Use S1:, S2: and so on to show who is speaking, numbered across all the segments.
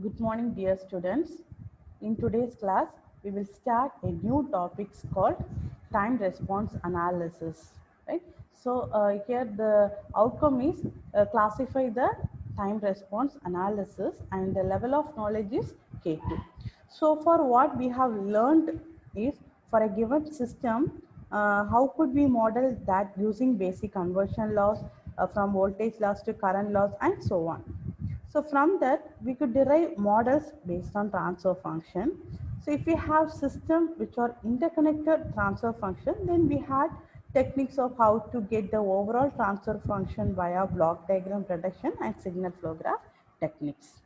S1: Good morning, dear students. In today's class, we will start a new topic called time response analysis. Right? So here the outcome is classify the time response analysis, and the level of knowledge is K2. So for what we have learned is, for a given system, how could we model that using basic conversion laws, from voltage laws to current laws, and so on. So from that, we could derive models based on transfer function. So if we have systems which are interconnected transfer function, then we had techniques of how to get the overall transfer function via block diagram reduction and signal flow graph techniques.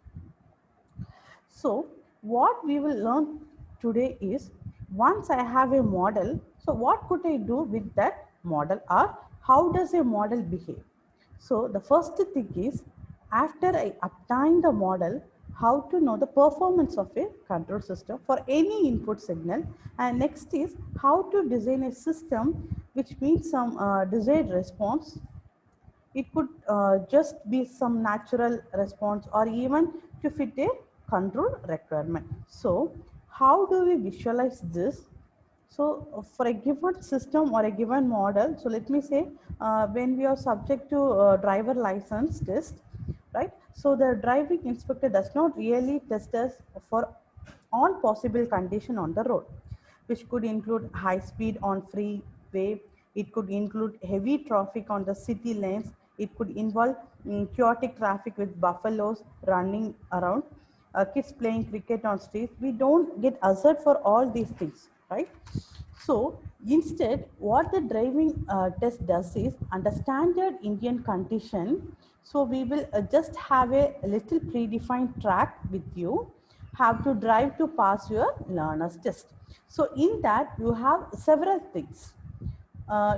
S1: So what we will learn today is, once I have a model, so what could I do with that model, or how does a model behave? So the first thing is, after I obtain the model, how to know the performance of a control system for any input signal, and next is how to design a system which means some desired response. It could just be some natural response or even to fit a control requirement. So how do we visualize this? So for a given system or a given model, so let me say when we are subject to driver license test, right? So the driving inspector does not really test us for all possible condition on the road, which could include high speed on freeway, it could include heavy traffic on the city lanes, it could involve chaotic traffic with buffaloes running around, kids playing cricket on streets. We don't get assert for all these things, right? So instead, what the driving test does is, under standard Indian condition, so we will just have a little predefined track with you, have to drive to pass your learner's test. So in that, you have several things.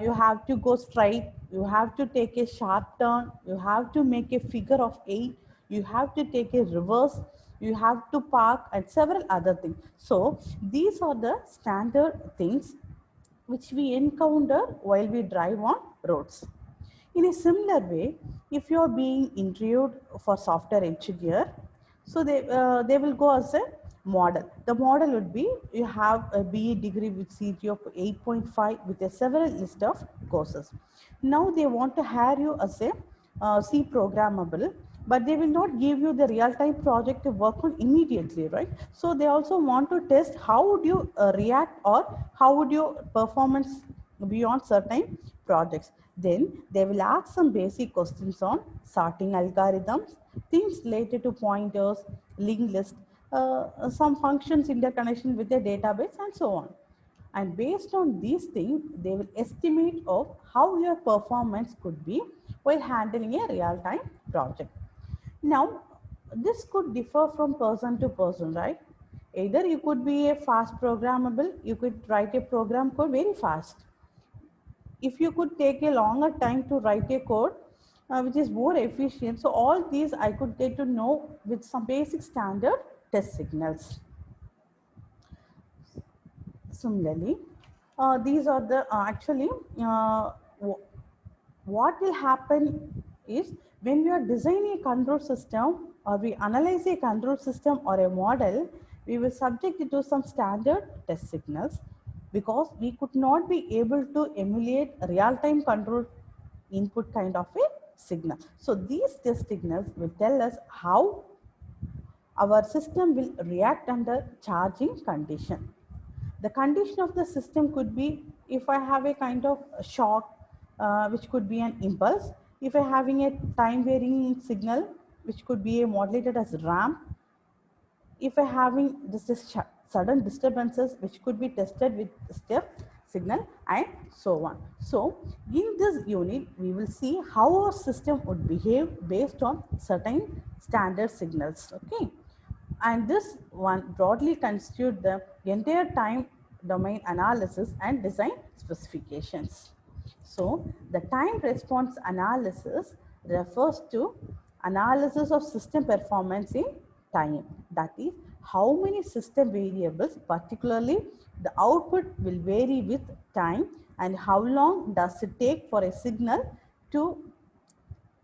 S1: You have to go straight, you have to take a sharp turn, you have to make a figure of 8, you have to take a reverse, you have to park, and several other things. So these are the standard things which we encounter while we drive on roads. In a similar way, if you are being interviewed for software engineer, so they will go as a model. The model would be, you have a BE degree with CG of 8.5 with a several list of courses. Now they want to hire you as a C programmable, but they will not give you the real-time project to work on immediately, right? So they also want to test how would you react, or how would your performance be on certain projects. Then they will ask some basic questions on sorting algorithms, things related to pointers, linked list, some functions interconnection with the database, and so on. And based on these things, they will estimate of how your performance could be while handling a real-time project. Now, this could differ from person to person, right? Either you could be a fast programmable, you could write a program code very fast. If you could take a longer time to write a code which is more efficient, so all these I could get to know with some basic standard test signals. Similarly, these are the actually what will happen is, when we are designing a control system, or we analyze a control system or a model, we will subject it to some standard test signals, because we could not be able to emulate real-time control input kind of a signal. So these test signals will tell us how our system will react under charging condition. The condition of the system could be, if I have a kind of shock, which could be an impulse, if I having a time varying signal, which could be a modulated as ramp, if I having this is sudden disturbances, which could be tested with step signal, and so on. So in this unit, we will see how our system would behave based on certain standard signals. Okay, and this one broadly constitute the entire time domain analysis and design specifications. So the time response analysis refers to analysis of system performance in time. That is, how many system variables, particularly the output, will vary with time, and how long does it take for a signal to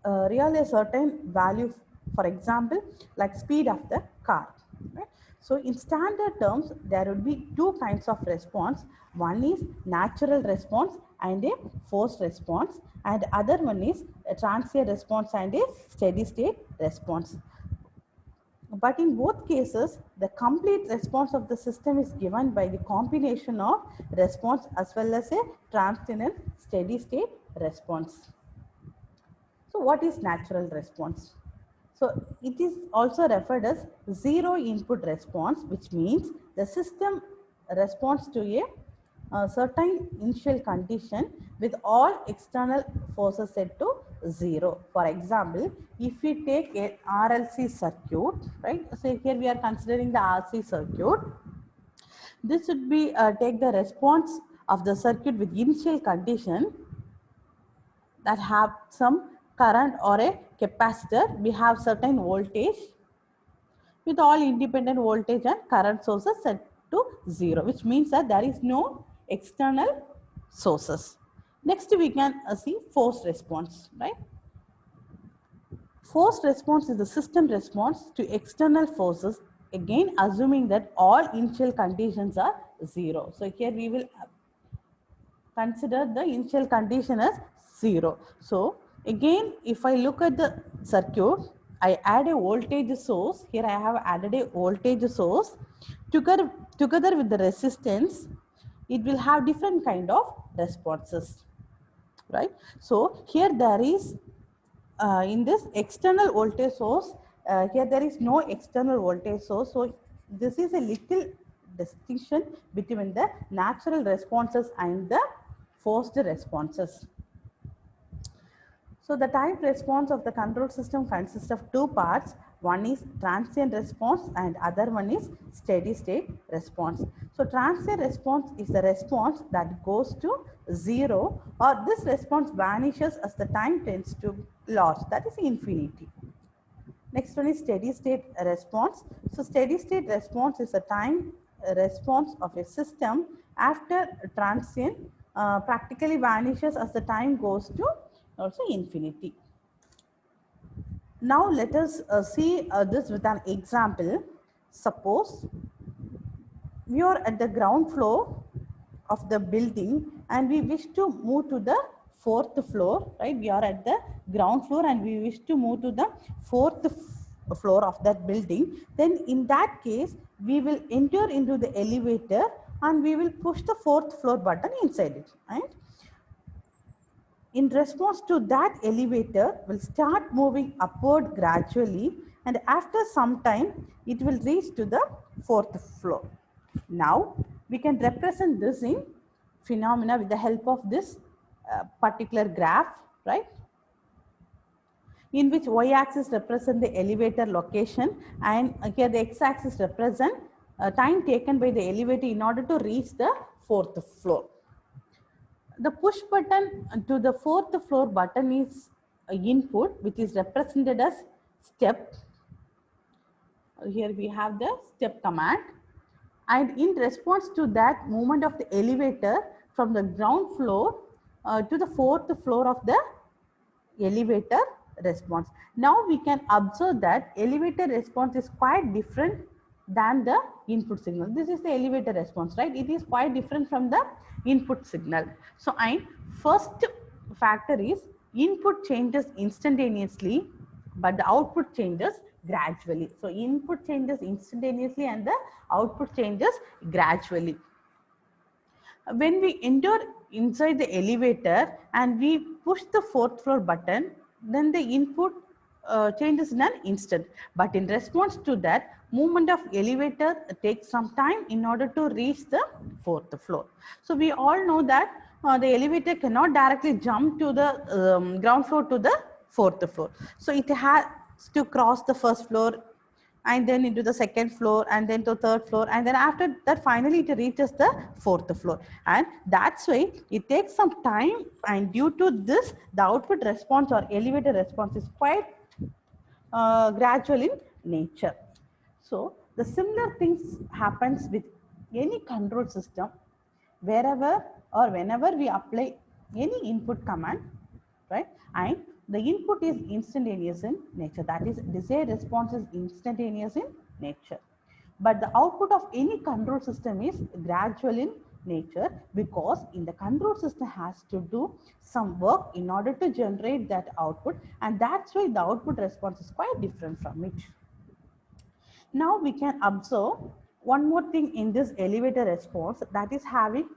S1: realize a certain value For example, like speed of the car. Right? So in standard terms, there would be two kinds of response. One is natural response and a forced response, and other one is a transient response and a steady state response. But in both cases, the complete response of the system is given by the combination of response as well as a transient and steady state response. So what is natural response? So it is also referred as zero input response, which means the system responds to a certain initial condition with all external forces set to zero. For example, if we take a RLC circuit, right? So here we are considering the RC circuit. This would be take the response of the circuit with initial condition that have some current or a capacitor. We have certain voltage with all independent voltage and current sources set to zero, which means that there is no external sources. Next, we can see forced response, right? Forced response is the system response to external forces, again assuming that all initial conditions are zero. So here we will consider the initial condition as zero. So again, if I look at the circuit, I add a voltage source. Here I have added a voltage source. Together with the resistance, it will have different kind of responses, right? So here there is in this external voltage source, here there is no external voltage source. So this is a little distinction between the natural responses and the forced responses. So the type response of the control system consists of two parts. One is transient response and other one is steady state response. So transient response is the response that goes to zero, or this response vanishes as the time tends to loss, that is infinity. Next one is steady state response. So steady state response is a time response of a system after transient practically vanishes as the time goes to also infinity. Now let us see this with an example. Suppose we are at the ground floor of the building and we wish to move to the fourth floor, right? We are at the ground floor and we wish to move to the fourth floor of that building. Then in that case, we will enter into the elevator and we will push the fourth floor button inside it, right? In response to that, elevator will start moving upward gradually, and after some time it will reach to the fourth floor. Now we can represent this in phenomena with the help of this particular graph, right? In which y-axis represent the elevator location, and here the x-axis represent time taken by the elevator in order to reach the fourth floor. The push button to the fourth floor button is input, which is represented as step. Here we have the step command, and in response to that movement of the elevator from the ground floor to the fourth floor of the elevator response. Now we can observe that elevator response is quite different than the input signal. This is the elevator response, right? It is quite different from the input signal. So first factor is input changes instantaneously, but the output changes gradually. So input changes instantaneously and the output changes gradually. When we enter inside the elevator and we push the fourth floor button, then the input changes in an instant. But in response to that, movement of elevator takes some time in order to reach the fourth floor. So we all know that the elevator cannot directly jump to the ground floor to the fourth floor. So it has to cross the first floor and then into the second floor and then to third floor, and then after that finally it reaches the fourth floor, and that's why it takes some time, and due to this the output response or elevator response is quite gradual in nature. So the similar things happens with any control system. Wherever or whenever we apply any input command, right, and The input is instantaneous in nature. That is, desired response is instantaneous in nature. But the output of any control system is gradual in nature, because in the control system has to do some work in order to generate that output, and that's why the output response is quite different from it. Now we can observe one more thing in this elevator response, that is having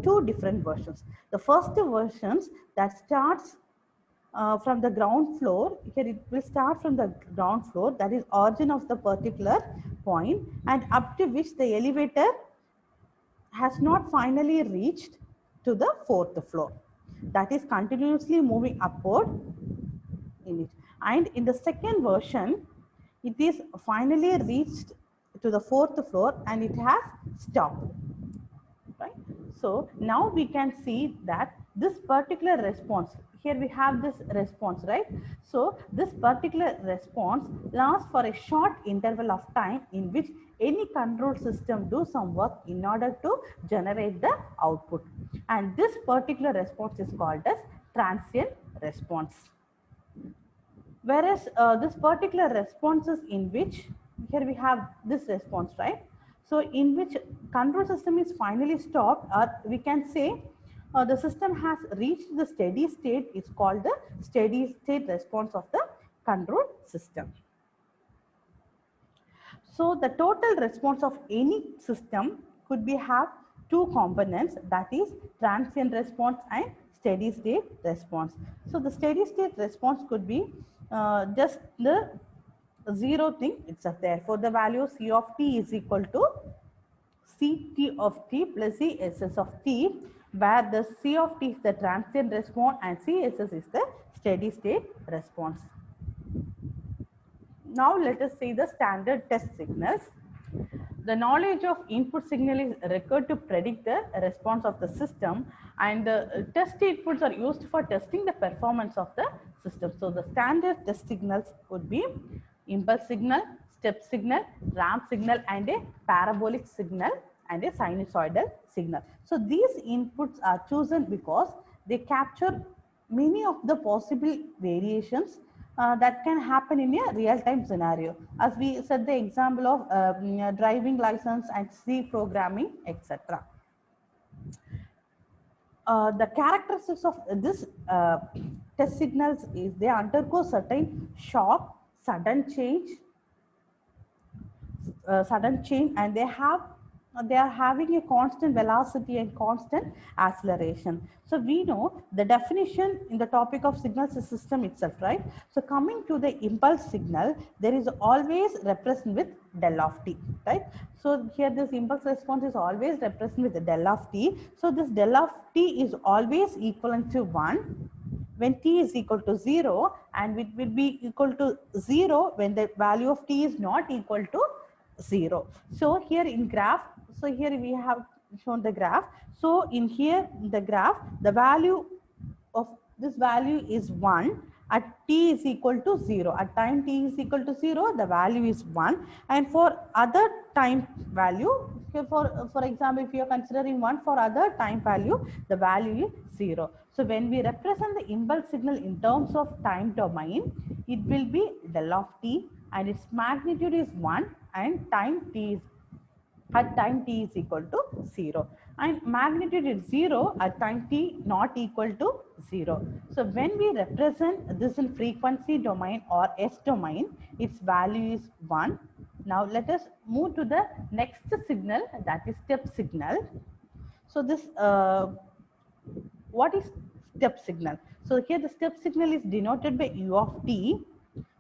S1: two different versions. The first versions that starts from the ground floor. Here it will start from the ground floor, that is origin of the particular point, and up to which the elevator has not finally reached to the fourth floor. That is continuously moving upward in it. And in the second version, it is finally reached to the fourth floor and it has stopped. Right? So now we can see that this particular response, here we have this response, right? So this particular response lasts for a short interval of time in which any control system do some work in order to generate the output. And this particular response is called as transient response. Whereas this particular responses in which, here we have this response, right? So in which control system is finally stopped, or we can say the system has reached the steady state, is called the steady state response of the control system. So the total response of any system could be have two components, that is transient response and steady state response. So the steady state response could be just the zero thing itself. Therefore, the value C of t is equal to Ct of t plus Cs of t, where the C of t is the transient response and Cs is the steady state response. Now let us see the standard test signals. The knowledge of input signal is required to predict the response of the system, and the test inputs are used for testing the performance of the system. So the standard test signals would be impulse signal, step signal, ramp signal, and a parabolic signal and a sinusoidal signal. So these inputs are chosen because they capture many of the possible variations that can happen in a real-time scenario. As we said, the example of driving license and C programming, etc. The characteristics of this test signals is they undergo certain shock, sudden change, and they are having a constant velocity and constant acceleration. So we know the definition in the topic of signal system itself, right? So coming to the impulse signal, there is always represented with del of t, right? So here this impulse response is always represented with del of t. So this del of t is always equivalent to 1 when t is equal to 0, and it will be equal to 0 when the value of t is not equal to 0. So here in graph, so here we have shown the graph. So in here the graph, the value of this value is 1 at t is equal to 0. At time t is equal to 0, the value is 1. And for other time value, for example, if you are considering 1, for other time value, the value is 0. So when we represent the impulse signal in terms of time domain, it will be del of t, and its magnitude is 1, and time t is at time t is equal to 0, and magnitude is 0 at time t not equal to 0. So when we represent this in frequency domain or S domain, its value is 1. Now let us move to the next signal, that is step signal. So this what is step signal? So here the step signal is denoted by u of t,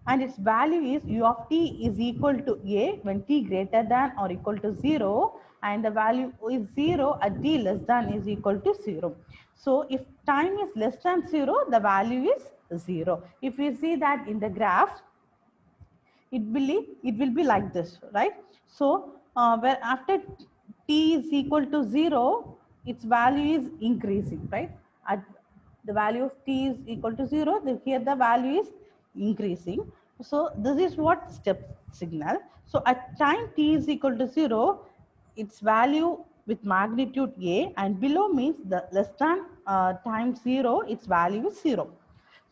S1: and its value is u of t is equal to a when t greater than or equal to 0, and the value is 0 at t less than is equal to 0. So if time is less than 0, the value is 0. If we see that in the graph, it will be like this, right? So where after t is equal to 0, its value is increasing, right? At the value of t is equal to 0, here the value is increasing. So this is what step signal. So at time t is equal to 0, its value with magnitude a, and below means the less than time 0, its value is 0.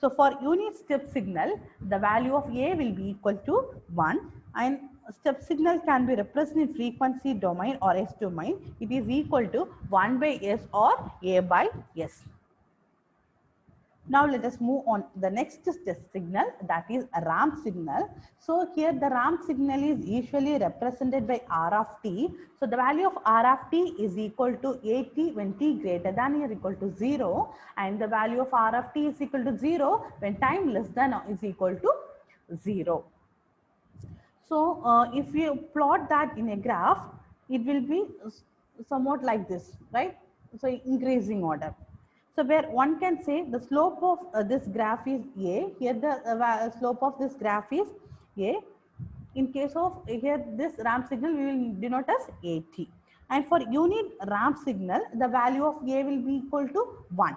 S1: So for unit step signal, the value of A will be equal to 1, and step signal can be represented in frequency domain or S domain. It is equal to 1 by S or A by S. Now let us move on the next test signal, that is a ramp signal. So here the ramp signal is usually represented by R of t. So the value of R of t is equal to AT when t greater than or equal to 0, and the value of R of t is equal to 0 when time less than or is equal to 0. So if you plot that in a graph, it will be somewhat like this, right? So increasing order. So where one can say the slope of this graph is A, here the slope of this graph is A. In case of here this ramp signal, we will denote as AT. And for unit ramp signal, the value of A will be equal to 1.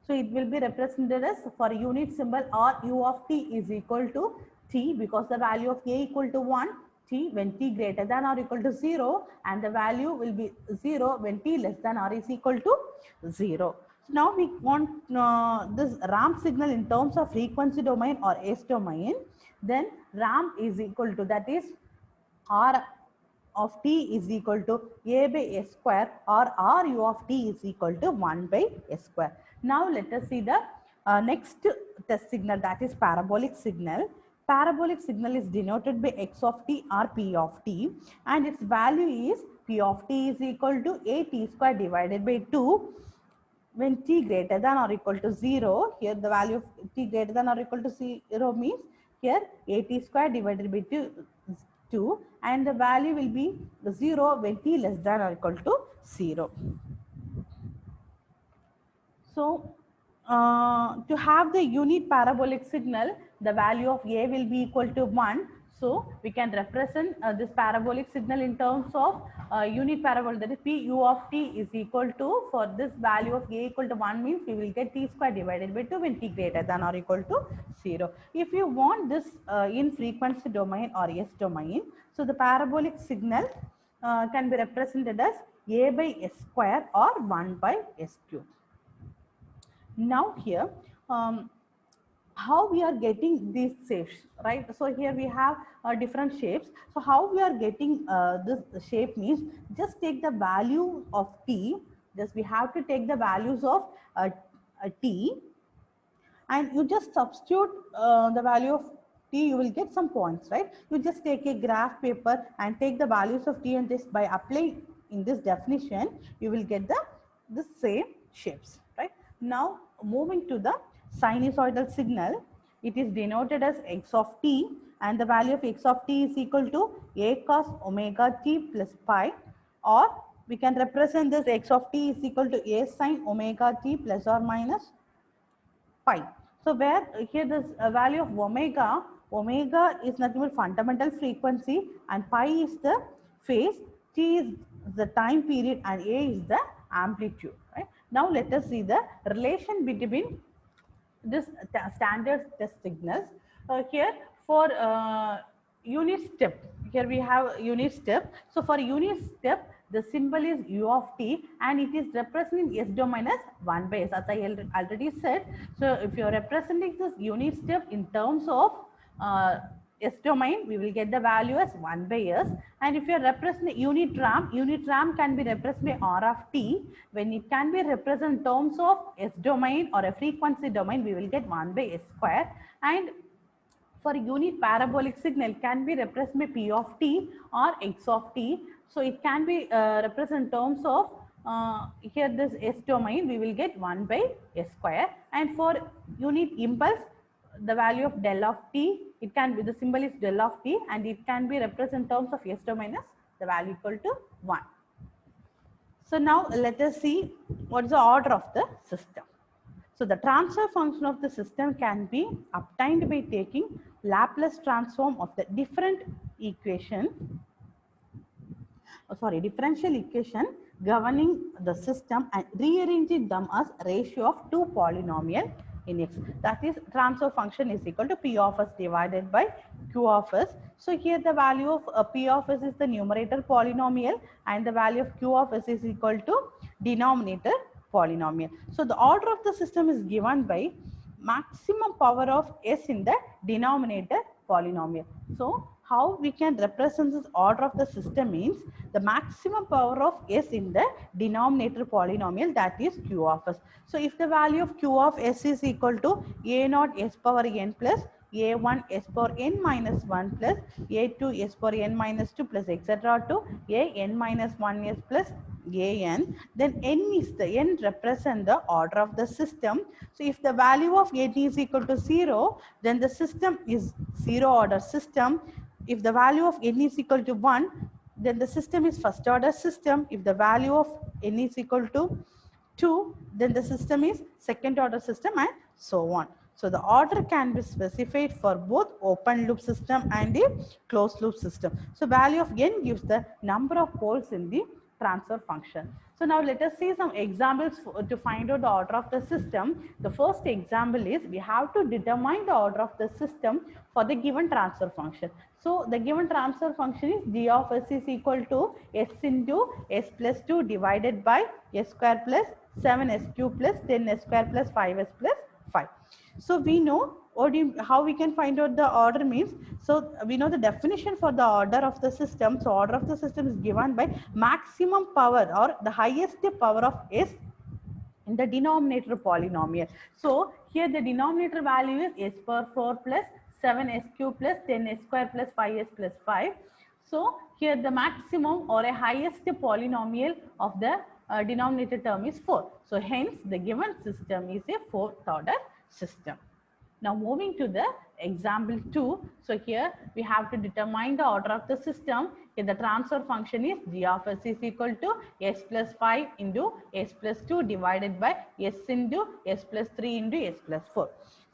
S1: So it will be represented as, for unit symbol, or U of t is equal to t, because the value of A equal to 1, t when t greater than or equal to 0, and the value will be 0 when t less than or is equal to 0. So now we want this ramp signal in terms of frequency domain or S domain. Then ramp is equal to, that is R of t is equal to A by S square, or Ru of t is equal to 1 by S square. Now let us see the next test signal, that is parabolic signal. Parabolic signal is denoted by x of t or p of t, and its value is p of t is equal to a t square divided by 2 when t greater than or equal to 0. Here the value of t greater than or equal to 0 means here a t square divided by 2, and the value will be 0 when t less than or equal to 0. So to have the unit parabolic signal, the value of A will be equal to 1. So we can represent this parabolic signal in terms of unit parabolic, that is P u of t is equal to, for this value of A equal to 1 means we will get t square divided by 2 when t greater than or equal to 0. If you want this in frequency domain or S domain, so the parabolic signal can be represented as A by S square or 1 by S cube. Now here, how we are getting these shapes, right? So here we have different shapes. So how we are getting this shape means, just take the value of t, just we have to take the values of t, and you just substitute the value of t, you will get some points, right? You just take a graph paper and take the values of t, and just by applying in this definition, you will get the same shapes, right? Now moving to the sinusoidal signal, it is denoted as x of t, and the value of x of t is equal to a cos omega t plus pi, or we can represent this x of t is equal to a sin omega t plus or minus pi. So where here this value of omega is nothing but fundamental frequency, and pi is the phase, t is the time period, and a is the amplitude, right? Now let us see the relation between this standard test signals. Here for unit step, here we have unit step. So for unit step, the symbol is u of t, and it is representing S domain as 1 by S, as I already said. So if you are representing this unit step in terms of S domain, we will get the value as 1 by S. And if you are representing unit ramp can be represented by R of t. When it can be represented in terms of S domain or a frequency domain, we will get 1 by S square. And for unit parabolic signal can be represented by P of t or x of t. So it can be represented in terms of here this S domain, we will get 1 by S square. And for unit impulse, the value of del of t, it can be, the symbol is del of t, and it can be represented in terms of S domain as the value equal to 1. So now let us see what is the order of the system. So the transfer function of the system can be obtained by taking Laplace transform of the differential equation governing the system and rearranging them as ratio of two polynomial in x. That is, transfer function is equal to P of s divided by Q of s. So here the value of P of s is the numerator polynomial, and the value of Q of s is equal to denominator polynomial. So the order of the system is given by maximum power of s in the denominator polynomial. So how we can represent this order of the system means the maximum power of s in the denominator polynomial, that is q of s. So if the value of q of s is equal to a naught s power n plus a1 s power n minus 1 plus a2 s power n minus 2 plus etc. to a n minus 1 s plus an, then n is the n represent the order of the system. So if the value of n is equal to 0, then the system is 0 order system. If the value of n is equal to 1, then the system is first order system. If the value of n is equal to 2, then the system is second order system, and so on. So the order can be specified for both open loop system and the closed loop system. So value of n gives the number of poles in the transfer function. So now let us see some examples to find out the order of the system. The first example is we have to determine the order of the system for the given transfer function. So the given transfer function is g of s is equal to s into s plus 2 divided by s square plus 7s cube plus 10s square plus 5s plus 5. So we know how we can find out the order means. So we know the definition for the order of the system. So order of the system is given by maximum power or the highest power of s in the denominator polynomial. So here the denominator value is s power 4 plus 7s cube plus 10s square plus 5s plus 5. So here the maximum or a highest polynomial of the denominator term is 4. So hence the given system is a fourth order system. Now moving to the example 2. So here we have to determine the order of the system. Here the transfer function is g of s is equal to s plus 5 into s plus 2 divided by s into s plus 3 into s plus 4.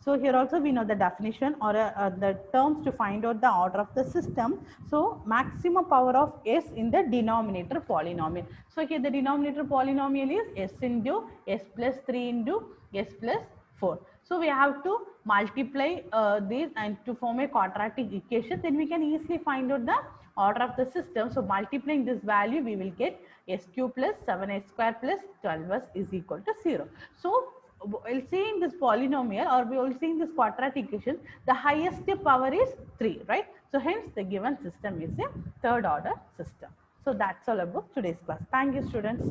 S1: So here also we know the definition or the terms to find out the order of the system. So maximum power of s in the denominator polynomial. So here the denominator polynomial is s into s plus 3 into s plus 4. So we have to multiply these and to form a quadratic equation, then we can easily find out the order of the system. So multiplying this value, we will get s cube plus 7s square plus 12s is equal to 0. So while seeing this polynomial or we will seeing this quadratic equation, the highest power is 3, right? So hence the given system is a third order system. So that's all about today's class. Thank you, students.